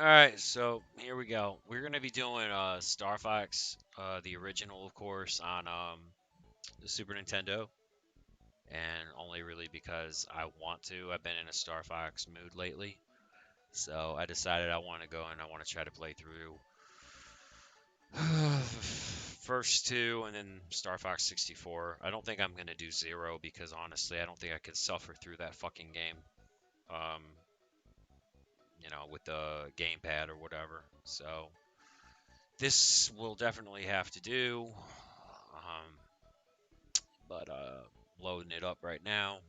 Alright, so here we go. We're gonna be doing Star Fox, the original, of course, on the Super Nintendo, and only really because I want to. I've been in a Star Fox mood lately, so I decided I want to go and I want to try to play through first two and then Star Fox 64. I don't think I'm gonna do zero because honestly, I don't think I could suffer through that fucking game. Um, with the gamepad or whatever. So this will definitely have to do. Um, but loading it up right now,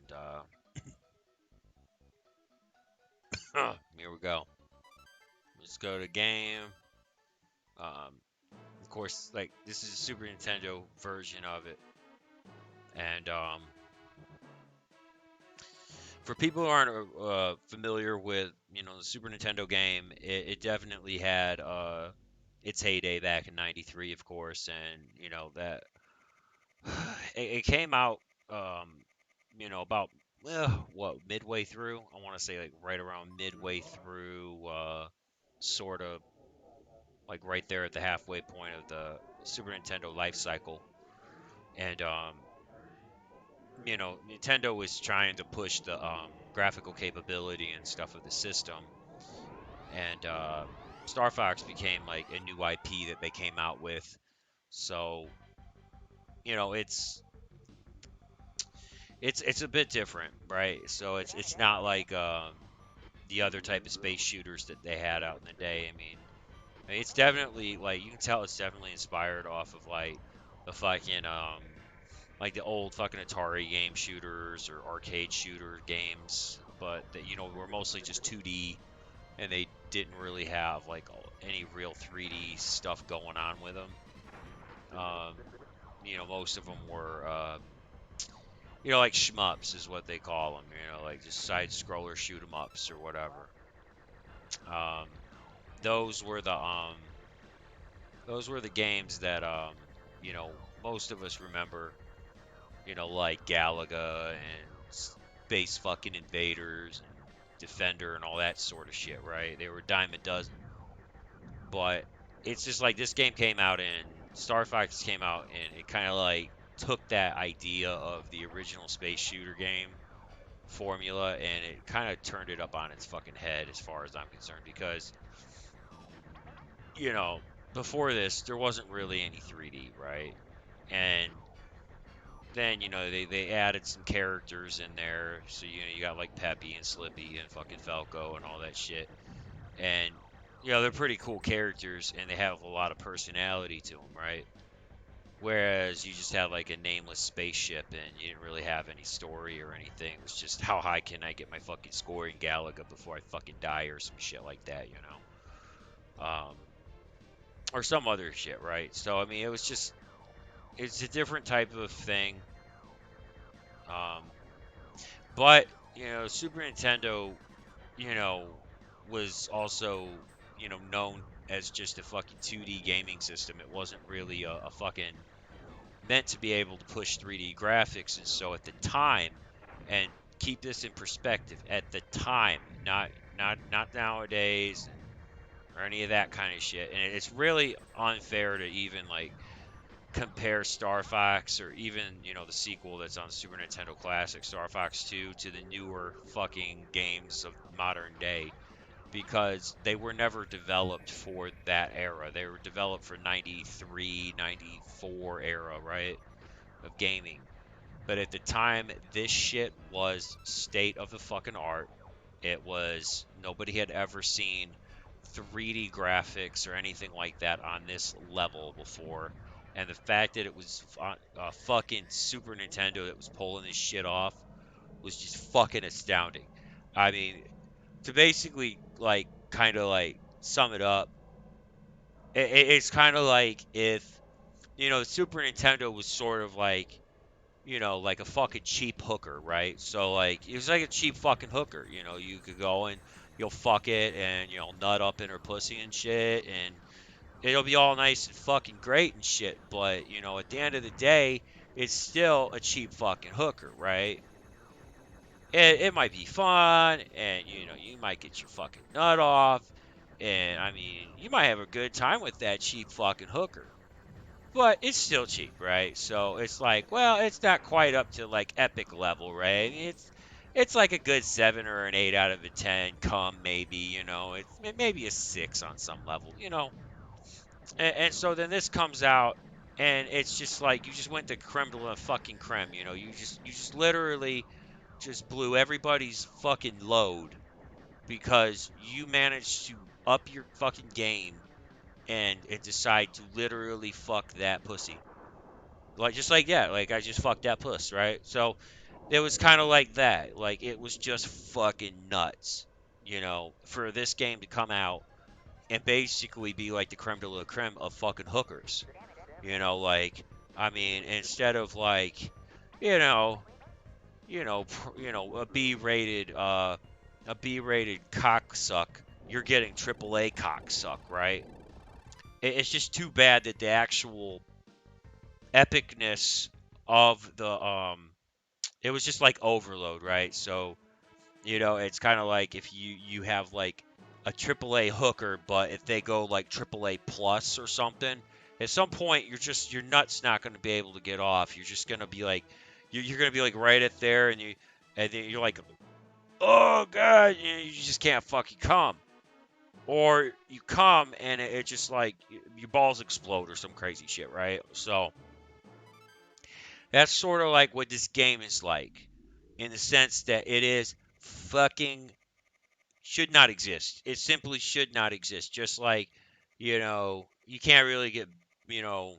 and here we go. Let's go to game. Of course, like this is a Super Nintendo version of it, and for people who aren't familiar with the Super Nintendo game, it definitely had its heyday back in '93, of course, and that it came out um, about what midway through. I want to say like right around midway through, sort of like right there at the halfway point of the Super Nintendo life cycle, and Nintendo was trying to push the graphical capability and stuff of the system, and Star Fox became like a new IP that they came out with. So it's a bit different, right? So it's not like the other type of space shooters that they had out in the day. I mean, it's definitely like you can tell it's definitely inspired off of like the fucking like the old fucking Atari game shooters or arcade shooter games, but that were mostly just 2D and they didn't really have like any real 3D stuff going on with them. Um, most of them were like shmups is what they call them. Like just side scroller shoot 'em ups or whatever. Um, those were the games that you know most of us remember. Like Galaga and Space fucking Invaders and Defender and all that sort of shit, right? They were a dime a dozen. But it's just like this game came out and Star Fox came out and it kind of like took that idea of the original space shooter game formula and it kind of turned it up on its fucking head as far as I'm concerned because you know before this there wasn't really any 3D, right? And then they added some characters in there, so you got like Peppy and Slippy and fucking Falco and all that shit, and they're pretty cool characters and they have a lot of personality to them, right? Whereas you just had like a nameless spaceship and you didn't really have any story or anything. It was just how high can I get my fucking score in Galaga before I fucking die or some shit like that, or some other shit, right? So I mean, it's a different type of thing. Um, but Super Nintendo, you know, was also known as just a fucking 2D gaming system. It wasn't really a fucking meant to be able to push 3D graphics. And so at the time, and keep this in perspective, at the time, not nowadays or any of that kind of shit. And it's really unfair to even like compare Star Fox or even the sequel that's on Super Nintendo Classic, Star Fox 2, to the newer fucking games of modern day because they were never developed for that era. They were developed for 93, 94 era, right, of gaming. But at the time, this shit was state of the fucking art. It was nobody had ever seen 3D graphics or anything like that on this level before. And the fact that it was a fucking Super Nintendo that was pulling this shit off was just fucking astounding. I mean, to basically like kind of like sum it up, it's kind of like if the Super Nintendo was sort of like like a fucking cheap hooker, right? So like it was like a cheap fucking hooker. You could go and you'll fuck it and nut up in her pussy and shit, and it'll be all nice and fucking great and shit. But at the end of the day, it's still a cheap fucking hooker, right? it might be fun, and you might get your fucking nut off, and I mean, you might have a good time with that cheap fucking hooker. But it's still cheap, right? So it's like, well, it's not quite up to like epic level, right? I mean, it's like a good 7 or an 8 out of a 10. Come maybe, it's maybe a 6 on some level. And so then this comes out, and it's just like you just went to creme de la fucking creme. You just literally just blew everybody's fucking load because you managed to up your fucking game and decide to literally fuck that pussy. Like just like that, like I just fucked that puss, right? So it was kind of like that. Like it was just fucking nuts, for this game to come out and basically be like the creme de la creme of fucking hookers. Like I mean, instead of like, you know, a B-rated cocksuck, you're getting AAA cocksuck, right? It's just too bad that the actual epicness of the it was just like overload, right? So, it's kind of like if you have like a AAA hooker, but if they go like AAA plus or something, at some point your nuts not going to be able to get off. You're just going to be like you're going to be like right at there, and then you're like, oh god, you just can't fucking come. Or you come and it just like your balls explode or some crazy shit, right? So that's sort of like what this game is like, in the sense that it is fucking should not exist. It simply should not exist. Just like, you can't really get, you know,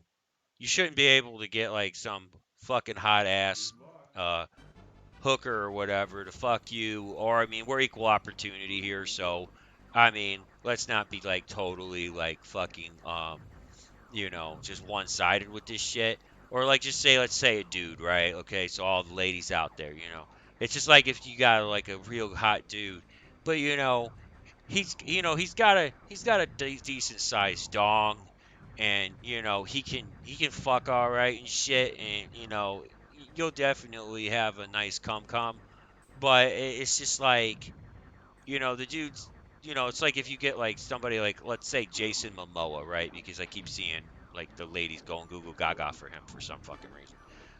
you shouldn't be able to get like some fucking hot ass uh, hooker or whatever to fuck you. Or, I mean, we're equal opportunity here. So, I mean, let's not be like totally like fucking just one sided with this shit. Or like just say, let's say a dude, right? Okay, so all the ladies out there. It's just like if you got like a real hot dude, but he's got a decent sized dong, and he can fuck all right and shit, and you'll definitely have a nice cum, but it's just like the dudes, it's like if you get like somebody like, let's say Jason Momoa, right? Because I keep seeing like the ladies going Google Gaga for him for some fucking reason.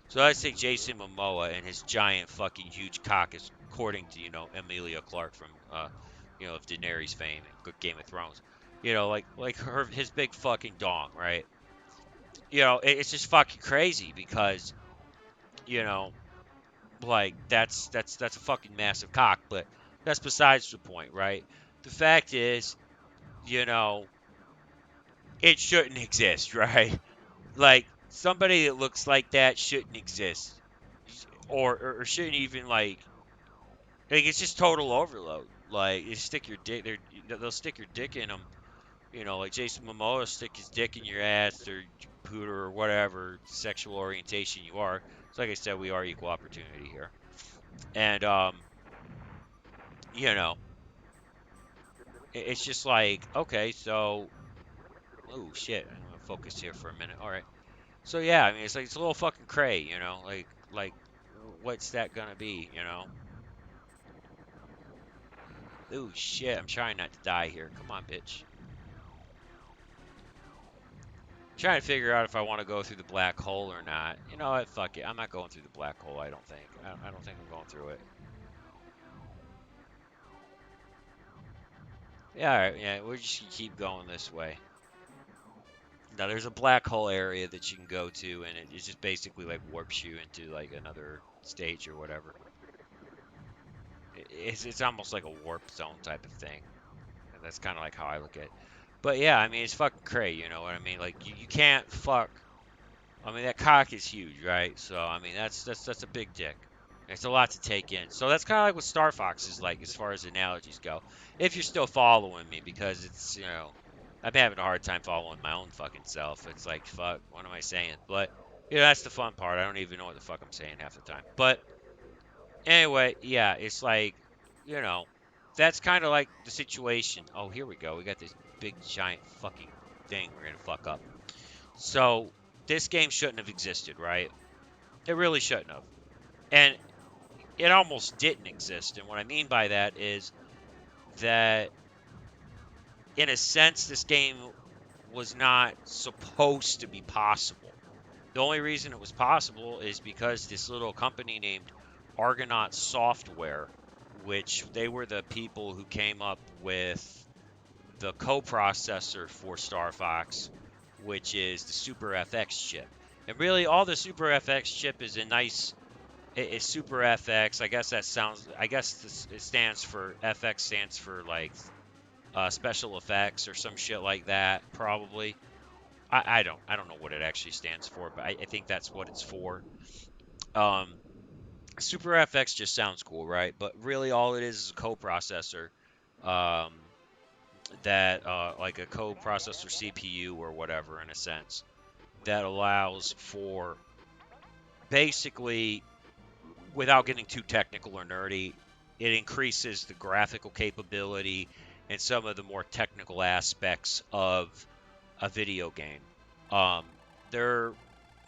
So I say Jason Momoa and his giant fucking huge cock is according to, Emilia Clarke from of Daenerys fame and Game of Thrones. Like his big fucking dong, right? It's just fucking crazy because, you know, like that's a fucking massive cock, but that's besides the point, right? The fact is, you know, it shouldn't exist, right? Like somebody that looks like that shouldn't exist, or shouldn't even like it's just total overload. Like you stick your dick, they'll stick your dick in them. Like Jason Momoa stick his dick in your ass or pooter or whatever sexual orientation you are. So like I said, we are equal opportunity here, and you know, it's just like, okay, so oh shit, I'm gonna focus here for a minute. All right, so yeah, I mean it's like it's a little fucking cray, like what's that gonna be? Oh shit, I'm trying not to die here. Come on, bitch. Trying to figure out if I want to go through the black hole or not. You know what? Fuck it. I'm not going through the black hole. I don't think. I don't think I'm going through it. Yeah, all right. Yeah, we're just gonna keep going this way. Now there's a black hole area that you can go to, and it just basically like warps you into like another stage or whatever. It's almost like a warp zone type of thing, and that's kind of like how I look at it. But yeah, I mean it's fucking cray. You know what I mean? Like you can't fuck. I mean, that cock is huge, right? So, I mean, that's a big dick. It's a lot to take in. So that's kind of like what Star Fox is like as far as analogies go. If you're still following me, because I'm having a hard time following my own fucking self. It's like, fuck, what am I saying? But, that's the fun part. I don't even know what the fuck I'm saying half the time. But anyway, yeah, it's like, you know, that's kind of like the situation. Oh, here we go. We got this big giant fucking thing we're gonna fuck up. So this game shouldn't have existed, right? It really shouldn't have. And it almost didn't exist. And what I mean by that is that, in a sense, this game was not supposed to be possible. The only reason it was possible is because this little company named Argonaut Software, which they were the people who came up with the coprocessor for Star Fox, which is the Super FX chip. And really, all the Super FX chip is a nice. It's Super FX. I guess that sounds. I guess it stands for FX stands for like special effects or some shit like that, probably. I don't know what it actually stands for, but I think that's what it's for. Um, Super FX just sounds cool, right? But really, all it is a coprocessor, um, that like a coprocessor CPU or whatever, in a sense, that allows for basically, without getting too technical or nerdy, it increases the graphical capability and some of the more technical aspects of a video game. Um, there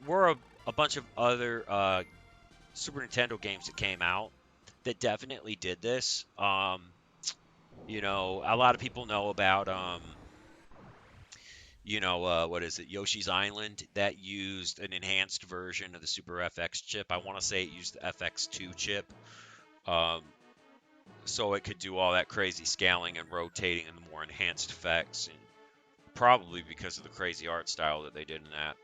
were a bunch of other Super Nintendo games that came out that definitely did this. A lot of people know about, what is it, Yoshi's Island, that used an enhanced version of the Super FX chip. I want to say it used the FX2 chip, um, so it could do all that crazy scaling and rotating and the more enhanced effects, and probably because of the crazy art style that they did in that.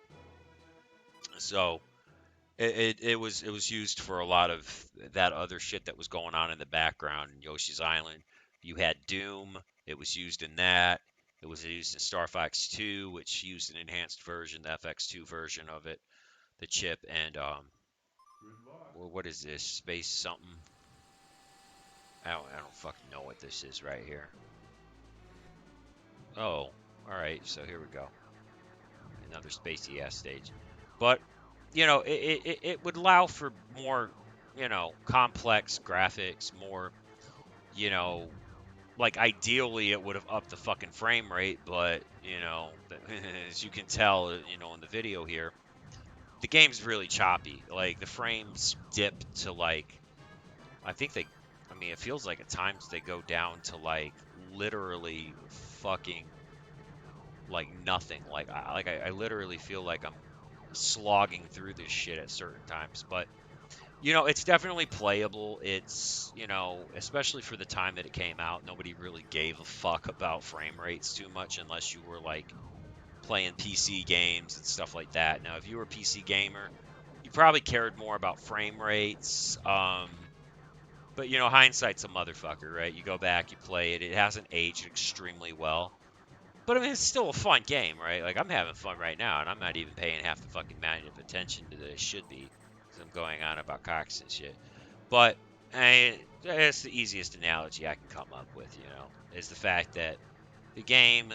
So it was used for a lot of that other shit that was going on in the background in Yoshi's Island. You had Doom. It was used in that. It was used in Star Fox 2, which used an enhanced version, the FX2 version of it, the chip. And what is this? Space something? I don't fucking know what this is right here. Oh, all right. So here we go. Another spacey ass stage. But it would allow for more, complex graphics, more, you know, like ideally it would have upped the fucking frame rate, but as you can tell, in the video here, the game's really choppy. Like the frames dip to like, I think they, I mean, it feels like at times they go down to like literally fucking like nothing. I literally feel like I'm slogging through this shit at certain times, but it's definitely playable. It's, especially for the time that it came out, nobody really gave a fuck about frame rates too much unless you were like playing PC games and stuff like that. Now, if you were a PC gamer, you probably cared more about frame rates. But hindsight's a motherfucker, right? You go back, you play it. It hasn't aged extremely well. But I mean, it's still a fun game, right? Like I'm having fun right now, and I'm not even paying half the fucking amount of attention to that I should be, because I'm going on about cocks and shit. But that's the easiest analogy I can come up with, is the fact that the game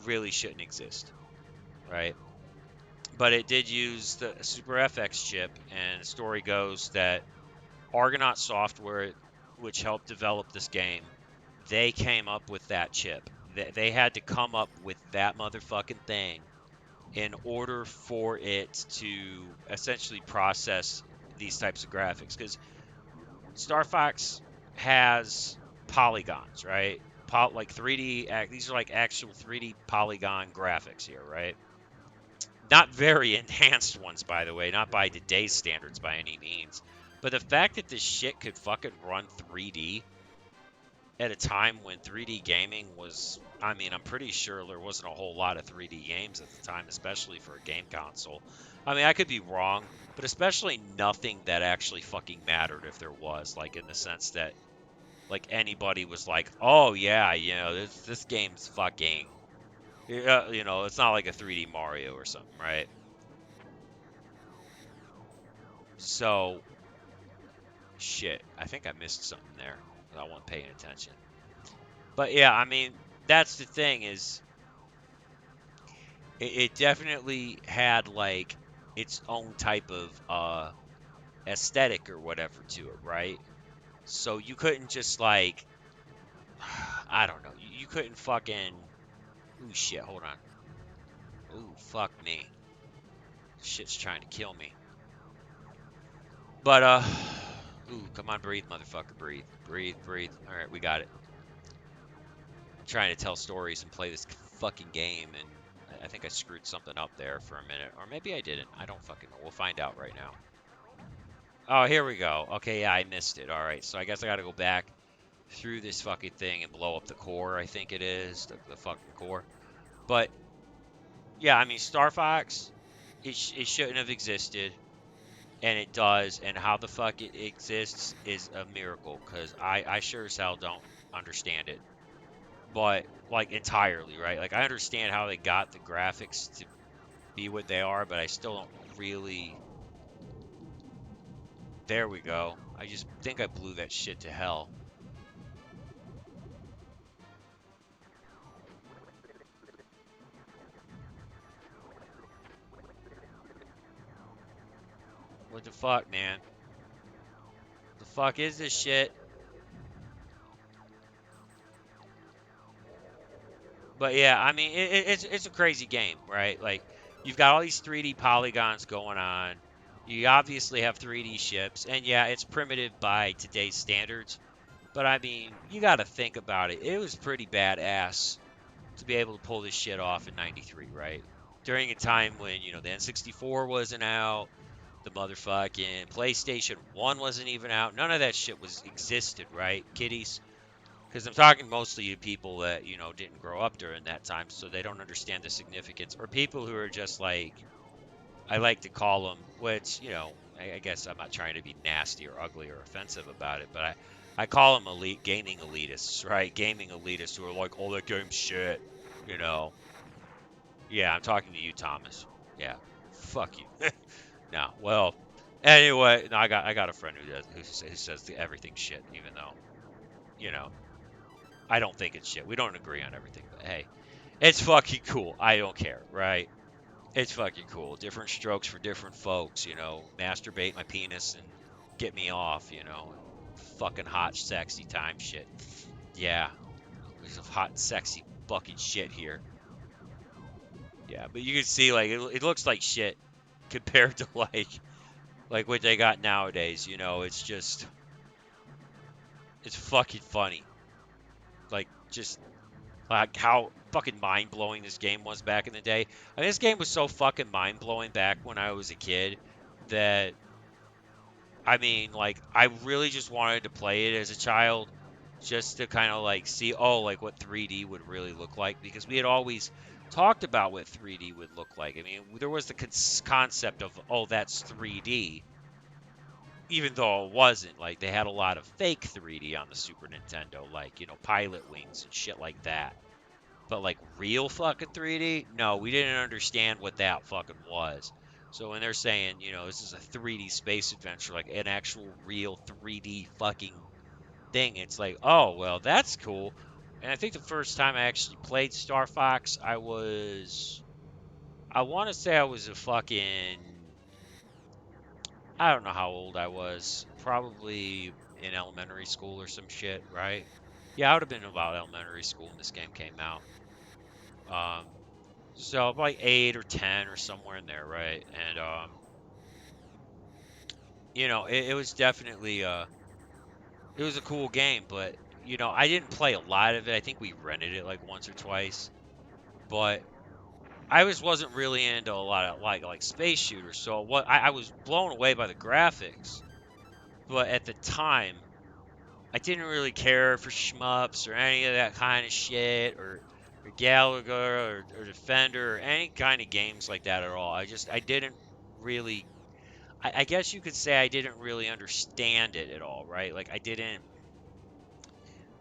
really shouldn't exist, right? But it did use the Super FX chip, and the story goes that Argonaut Software, which helped develop this game, they came up with that chip. They had to come up with that motherfucking thing in order for it to essentially process these types of graphics. Because Star Fox has polygons, right? Like 3D, these are like actual 3D polygon graphics here, right? Not very enhanced ones, by the way, not by today's standards by any means. But the fact that this shit could fucking run 3D at a time when 3D gaming was, I mean, I'm pretty sure there wasn't a whole lot of 3D games at the time, especially for a game console. I mean, I could be wrong, but especially nothing that actually fucking mattered if there was, like in the sense that like anybody was like, "Oh yeah, this game's fucking, it's not like a 3D Mario or something, right?" So, shit, I think I missed something there. I wasn't paying attention. But yeah, I mean, that's the thing is it definitely had like its own type of aesthetic or whatever to it, right? So you couldn't just like I don't know, you couldn't fucking ooh shit, hold on. Ooh, fuck me. Shit's trying to kill me. But Ooh, come on, breathe, motherfucker, breathe, breathe, breathe. All right, we got it. I'm trying to tell stories and play this fucking game, and I think I screwed something up there for a minute, or maybe I didn't. I don't fucking know. We'll find out right now. Oh, here we go. Okay, yeah, I missed it. All right, so I guess I got to go back through this fucking thing and blow up the core. I think it is the fucking core. But yeah, I mean, Star Fox, it shouldn't have existed, and it does. And how the fuck it exists is a miracle, because I sure as hell don't understand it. But like entirely, right? Like I understand how they got the graphics to be what they are, but I still don't really. There we go. I just think I blew that shit to hell. What the fuck, man? The fuck is this shit? But yeah, I mean, it's a crazy game, right? Like you've got all these 3D polygons going on. You obviously have 3D ships, and yeah, it's primitive by today's standards. But I mean, you got to think about it. It was pretty badass to be able to pull this shit off in '93, right? During a time when the N64 wasn't out, the motherfucking PlayStation 1 wasn't even out. None of that shit was existed, right, kiddies? Because I'm talking mostly to people that didn't grow up during that time, so they don't understand the significance, or people who are just like, I like to call them, which I guess I'm not trying to be nasty or ugly or offensive about it, but I call them elite gaming elitists, right? Gaming elitists who are like, oh, that game's shit, you know. Yeah, I'm talking to you, Thomas. Yeah, fuck you. No, well, anyway, no, I got a friend who says everything's shit, even though you know I don't think it's shit. We don't agree on everything, but hey, it's fucking cool. I don't care, right? It's fucking cool. Different strokes for different folks, Masturbate my penis and get me off, and fucking hot, sexy time shit. Yeah, there's some hot, sexy fucking shit here. Yeah, but you can see like it looks like shit compared to like what they got nowadays. It's fucking funny. Like just like how fucking mind blowing this game was back in the day. I mean, this game was so fucking mind blowing back when I was a kid that I mean, like I really just wanted to play it as a child, just to kind of like see, oh, like what 3D would really look like, because we had always talked about what 3D would look like. I mean, there was the concept of, oh, that's 3D, even though it wasn't. Like they had a lot of fake 3D on the Super Nintendo, like Pilot Wings and shit like that. But like real fucking 3D, no, we didn't understand what that fucking was. So when they're saying, this is a 3D space adventure, like an actual real 3D fucking thing, it's like, oh, well, that's cool. And I think the first time I actually played Star Fox, I want to say I was a fucking, I don't know how old I was, probably in elementary school or some shit, right? Yeah, I would have been about elementary school when this game came out. Um, So like 8 or 10 or somewhere in there, right? And it was definitely it was a cool game, but I didn't play a lot of it. I think we rented it like once or twice, but wasn't really into a lot of like space shooters. So what I was blown away by the graphics, but at the time I didn't really care for shmups or any of that kind of shit, or Galaga or Defender or any kind of games like that at all. I didn't really. I guess you could say I didn't really understand it at all, right? Like I didn't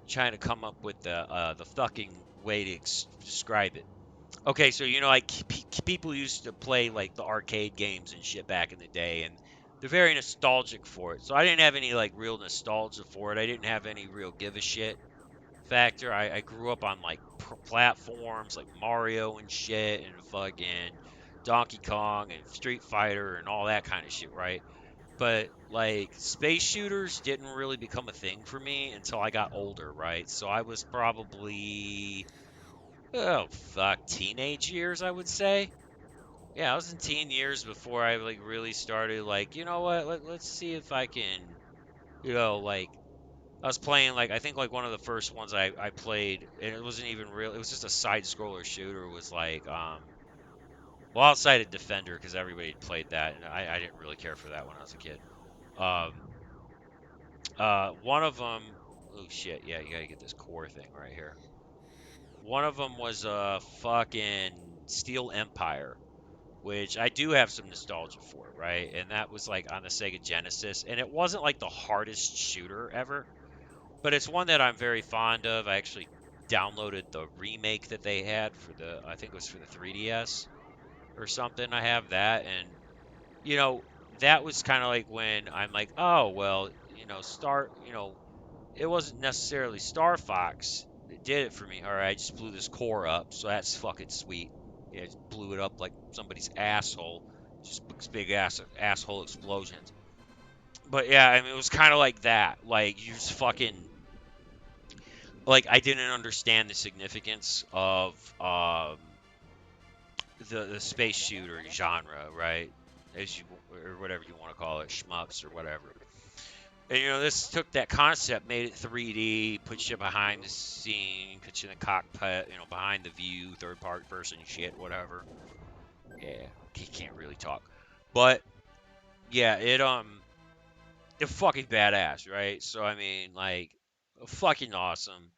try to come up with the fucking way to describe it. Okay, so like people used to play like the arcade games and shit back in the day, and they're very nostalgic for it. So I didn't have any like real nostalgia for it. I didn't have any real give a shit factor. I grew up on like platforms like Mario and shit, and fucking Donkey Kong and Street Fighter and all that kind of shit, right? But like space shooters didn't really become a thing for me until I got older, right? So I was probably, oh fuck, teenage years, I would say. Yeah, I was in teen years before I like really started like, you know what? Let's see if I can Like I was playing like I think like one of the first ones I played, and it wasn't even real. It was just a side scroller shooter. Was like well, outside of Defender because everybody had played that, and I didn't really care for that when I was a kid. Um, one of them, oh shit, yeah, you gotta get this core thing right here. One of them was fucking Steel Empire, which I do have some nostalgia for, right? And that was like on the Sega Genesis, and it wasn't like the hardest shooter ever, but it's one that I'm very fond of. I actually downloaded the remake that they had for I think it was for the 3DS or something. I have that, and you know, that was kind of like when I'm like, oh well, it wasn't necessarily Star Fox that did it for me. All right, I just blew this core up, so that's fucking sweet. Yeah, I just blew it up like somebody's asshole, just big asshole explosions. But yeah, I mean, it was kind of like that. Like you just fucking like I didn't understand the significance of the space shooter genre, right? As you or whatever you want to call it, shmups or whatever. And this took that concept, made it 3D, put you behind the scene, put you in the cockpit, behind the view, third part person shit, whatever. Yeah, he can't really talk, but yeah, it fucking badass, right? So I mean, like, fucking awesome.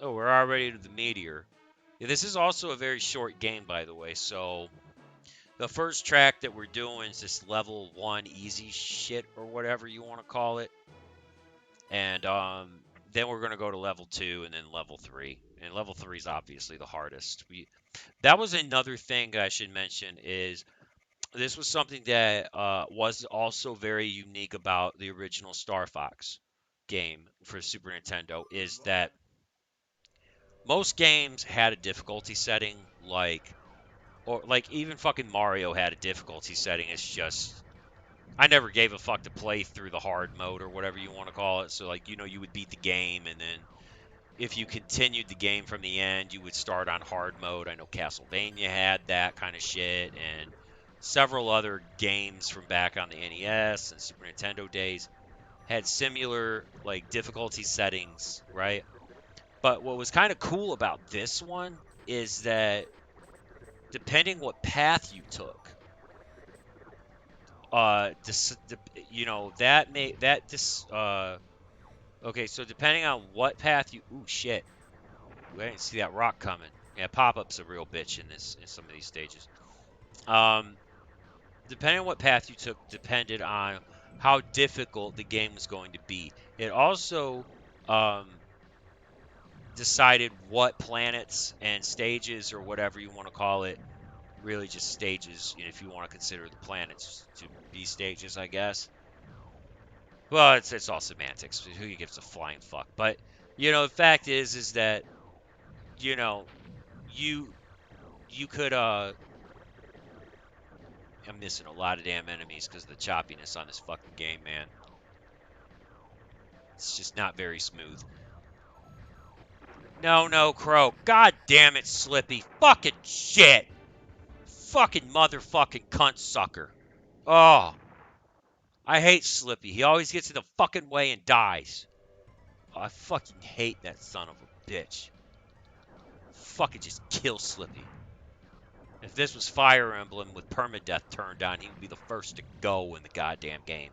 Oh, we're already to the meteor. Yeah, this is also a very short game, by the way. So the first track that we're doing is this level one easy shit or whatever you want to call it. And then we're going to go to level two and then level three. And level three is obviously the hardest. That was another thing I should mention is this was something that was also very unique about the original Star Fox game for Super Nintendo is that most games had a difficulty setting or like even fucking Mario had a difficulty setting. It's just I never gave a fuck to play through the hard mode or whatever you want to call it. So like you would beat the game and then if you continued the game from the end, you would start on hard mode. I know Castlevania had that kind of shit, and several other games from back on the NES and Super Nintendo days had similar like difficulty settings, right? But what was kind of cool about this one is that depending what path you took, that may that this okay, so depending on what path you, ooh shit, I didn't see that rock coming. Yeah, pop-up's a real bitch in some of these stages. Um, Depending on what path you took, depended on how difficult the game was going to be. It also um, decided what planets and stages or whatever you want to call it, really just stages, if you want to consider the planets to be stages, I guess. Well, it's all semantics. Who gives a flying fuck? But the fact is that you know you you could I'm missing a lot of damn enemies because of the choppiness on this fucking game, man. It's just not very smooth. No, no, Crow. God damn it, Slippy. Fucking shit. Fucking motherfucking cunt sucker. Oh, I hate Slippy. He always gets in the fucking way and dies. Oh, I fucking hate that son of a bitch. Fucking just kill Slippy. If this was Fire Emblem with permadeath turned on, he would be the first to go in the goddamn game.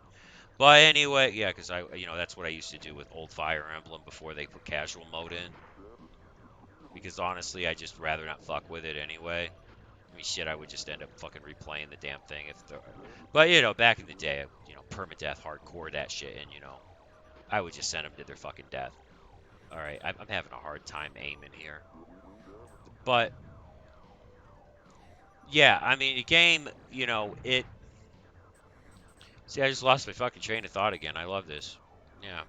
But anyway, yeah, because that's what I used to do with old Fire Emblem before they put casual mode in. Because honestly, I just rather not fuck with it anyway. I mean, shit, I would just end up fucking replaying the damn thing if the. But back in the day, permadeath hardcore that shit, and I would just send them to their fucking death. All right, I'm having a hard time aiming here, but yeah, I mean, the game, it. See, I just lost my fucking train of thought again. I love this. Yeah,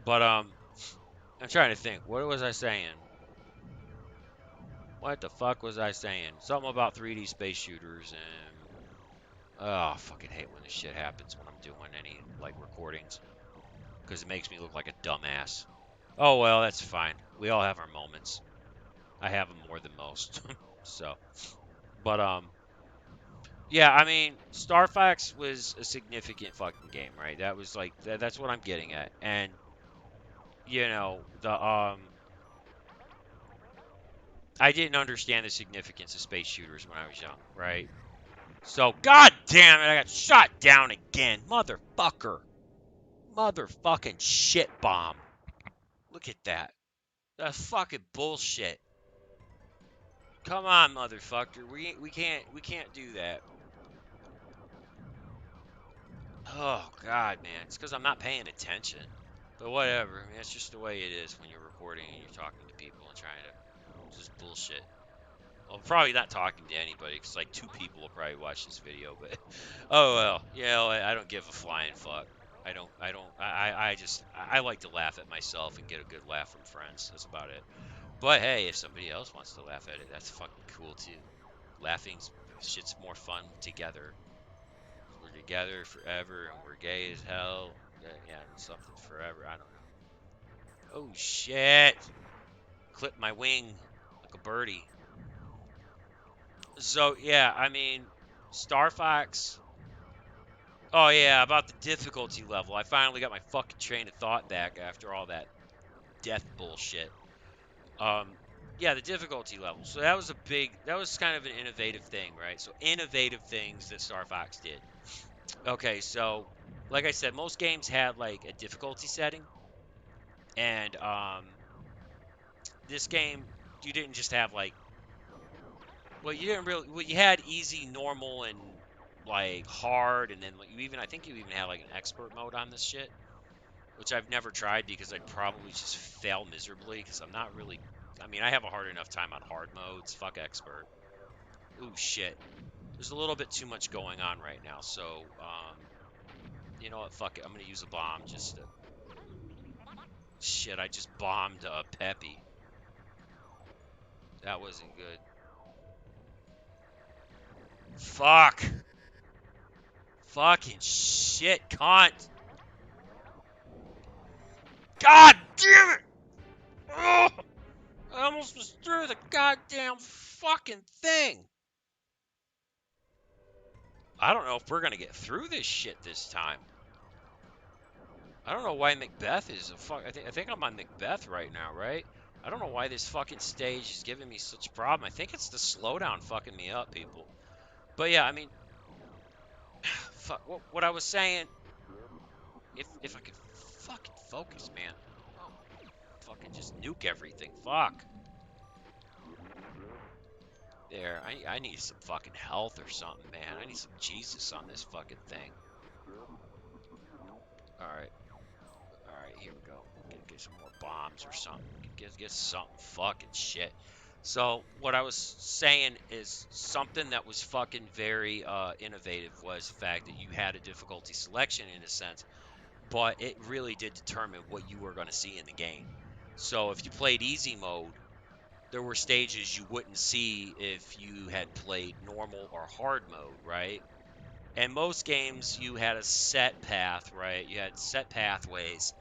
but I'm trying to think. What was I saying? What the fuck was I saying? Something about 3D space shooters and oh, I fucking hate when this shit happens when I'm doing any like recordings because it makes me look like a dumbass. Oh well, that's fine. We all have our moments. I have them more than most. So, but Yeah, I mean, Star Fox was a significant fucking game, right? That was like that's what I'm getting at. And the I didn't understand the significance of space shooters when I was young, right? So, god damn it, I got shot down again, motherfucker. Motherfucking shit bomb. Look at that. That's fucking bullshit. Come on, motherfucker. We can't do that. Oh god, man. It's because I'm not paying attention. But whatever. I mean, that's just the way it is when you're recording and you're talking to people and trying to just bullshit. Well, I'm probably not talking to anybody because like two people will probably watch this video. But oh well. I don't give a flying fuck. I like to laugh at myself and get a good laugh from friends. That's about it. But hey, if somebody else wants to laugh at it, that's fucking cool too. Laughing's shit's more fun together. We're together forever and we're gay as hell. Yeah, something forever. I don't know. Oh shit! Clip my wing like a birdie. So yeah, I mean, Star Fox. Oh yeah, about the difficulty level. I finally got my fucking train of thought back after all that death bullshit. Um, yeah, the difficulty level. So that was kind of an innovative thing, right? So innovative things that Star Fox did. Okay, so like I said, most games had like a difficulty setting, and this game you didn't just have like, well, you didn't really, well, you had easy, normal, and like hard, and then like, I think you even had like an expert mode on this shit, which I've never tried because I'd probably just fail miserably because I'm not really. I mean, I have a hard enough time on hard modes. Fuck expert. Ooh, shit. There's a little bit too much going on right now, so you know what? Fuck it. I'm gonna use a bomb just to. Shit, I just bombed a Peppy. That wasn't good. Fuck. Fucking shit, cunt. God damn it! Ugh! I almost was through the goddamn fucking thing. I don't know if we're gonna get through this shit this time. I don't know why Macbeth is a fuck. I think I'm on Macbeth right now, right? I don't know why this fucking stage is giving me such a problem. I think it's the slowdown fucking me up, people. But yeah, I mean, fuck. What I was saying, if I could fucking focus, man. Oh, fucking just nuke everything. Fuck. There, I need some fucking health or something, man. I need some Jesus on this fucking thing. All right. All right, here we go. Get some more bombs or something. Get something fucking shit. So what I was saying is something that was fucking very innovative was the fact that you had a difficulty selection in a sense, but it really did determine what you were going to see in the game. So if you played easy mode, there were stages you wouldn't see if you had played normal or hard mode, right? And most games you had a set path, right? You had set pathways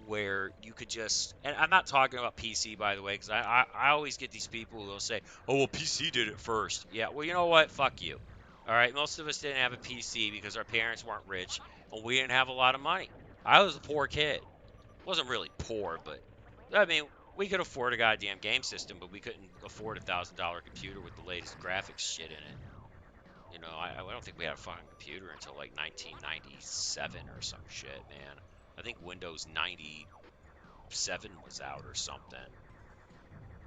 where you could just, and I'm not talking about PC, by the way, because I always get these people who will say, oh well, PC did it first. Yeah, well, you know what, fuck you. All right, most of us didn't have a PC because our parents weren't rich and we didn't have a lot of money. I was a poor kid. Wasn't really poor, but I mean, we could afford a goddamn game system, but we couldn't afford $1,000 computer with the latest graphics shit in it. I don't think we had a fucking computer until like 1997 or some shit, man. I think Windows 97 was out or something.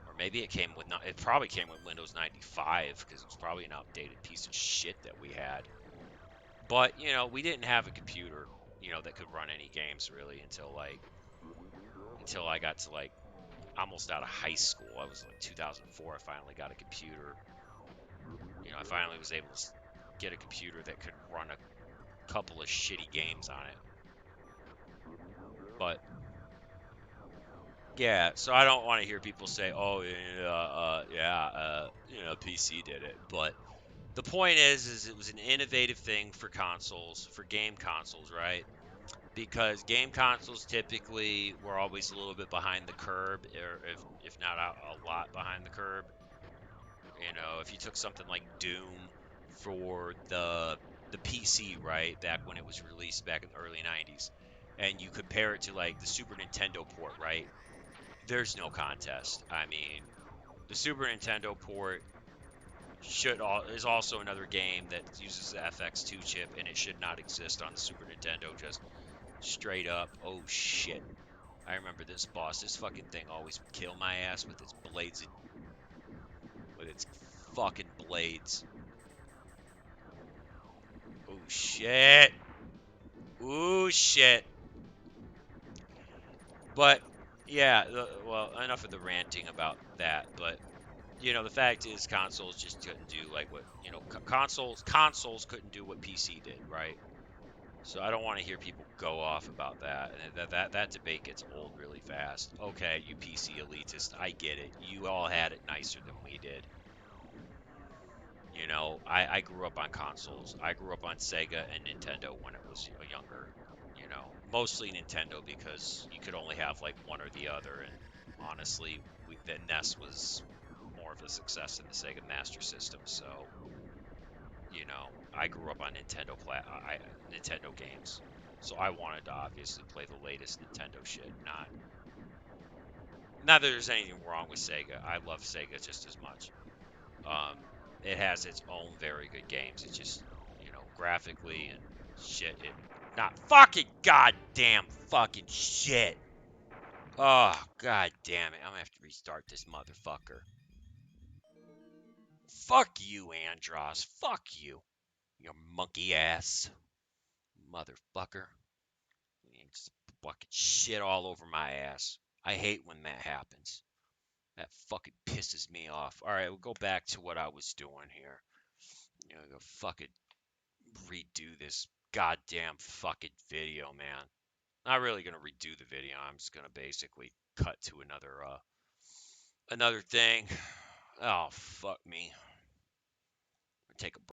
Or maybe it probably came with Windows 95 because it was probably an outdated piece of shit that we had. But, we didn't have a computer, that could run any games really until I got to like almost out of high school. I was like 2004 I finally got a computer. I finally was able to get a computer that could run a couple of shitty games on it. But yeah, so I don't want to hear people say, "Oh, PC did it." But the point is it was an innovative thing for consoles, for game consoles, right? Because game consoles typically were always a little bit behind the curb, or if not a lot behind the curb. If you took something like Doom for the PC, right? Back when it was released back in the early 90s. And you compare it to like the Super Nintendo port, right? There's no contest. I mean, the Super Nintendo port is also another game that uses the FX2 chip and it should not exist on the Super Nintendo, just straight up. Oh shit. I remember this boss. This fucking thing always would kill my ass with its blades and with its fucking blades. Oh shit. Ooh shit. But yeah, well, enough of the ranting about that. But the fact is, consoles just couldn't do like what consoles couldn't do what PC did, right? So I don't want to hear people go off about that, and that debate gets old really fast. Okay, you PC elitist, I get it. You all had it nicer than we did. I grew up on consoles. I grew up on Sega and Nintendo when it was younger. Mostly Nintendo because you could only have like one or the other, and honestly, the NES was more of a success than the Sega Master System. So, I grew up on Nintendo games. So I wanted to obviously play the latest Nintendo shit. Not that there's anything wrong with Sega. I love Sega just as much. Um, it has its own very good games. It's just, graphically and shit, it not fucking goddamn fucking shit. Oh, god damn it. I'm gonna have to restart this motherfucker. Fuck you, Andros. Fuck you. You monkey ass motherfucker. Just fucking shit all over my ass. I hate when that happens. That fucking pisses me off. Alright, we'll go back to what I was doing here. Go fucking redo this goddamn fucking video, man. Not really gonna redo the video. I'm just gonna basically cut to another thing. Oh fuck me. Take a